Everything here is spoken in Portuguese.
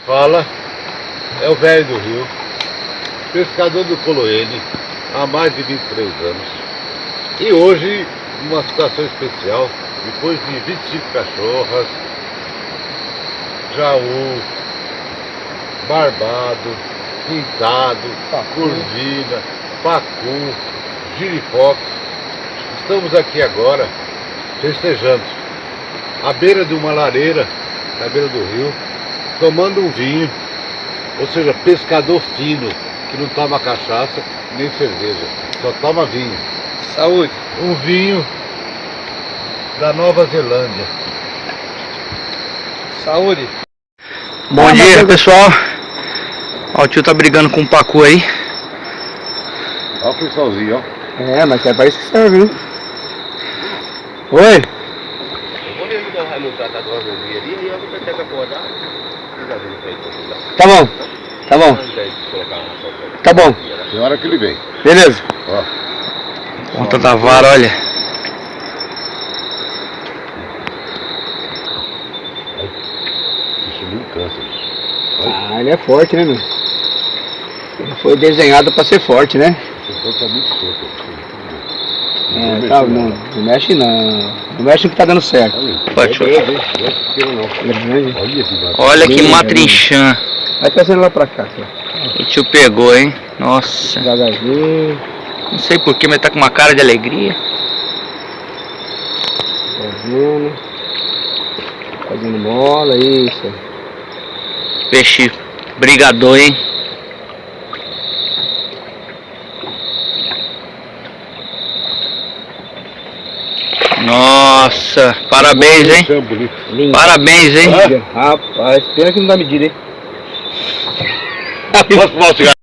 fala é o velho do Rio, pescador do Coloene há mais de 23 anos. E hoje, numa situação especial, depois de 25 cachorras, jaú, barbado, pintado, curvina, pacu, giripoca, estamos aqui agora festejando à beira de uma lareira, na beira do rio, tomando um vinho, ou seja, pescador fino, que não toma cachaça nem cerveja, só toma vinho. Saúde! Um vinho da Nova Zelândia. Saúde! Bom dia, pessoal. Ó, o tio tá brigando com o pacu aí. Olha o pessoalzinho, ó. É, mas é para isso que serve, né? Oi! Vou ajudar o Raimundo a tratar de uma ovelhinha ali e eu vou tentar acordar. Tá bom, tá bom, tá bom. Tem hora que ele vem. Beleza. Ó. Ponta da vara, olha. Isso não cansa. Ah, ele é forte, né, meu? Ele foi desenhado para ser forte, né? Esse ponto tá muito solto. É, tá, não mexe não. Não mexe no que tá dando certo. Pode. Ele é grande. Olha que bacana. Olha que matrinchã. Vai trazendo lá pra cá, cara. O tio pegou, hein? Nossa. Devagarzinho. Não sei porquê, mas tá com uma cara de alegria. Fazendo. Fazendo mola, isso. Peixe brigador, hein? Nossa, parabéns, hein? Lindo. Parabéns, hein? Rapaz, pena que não dá medida, hein? Posso fumar o cigarro?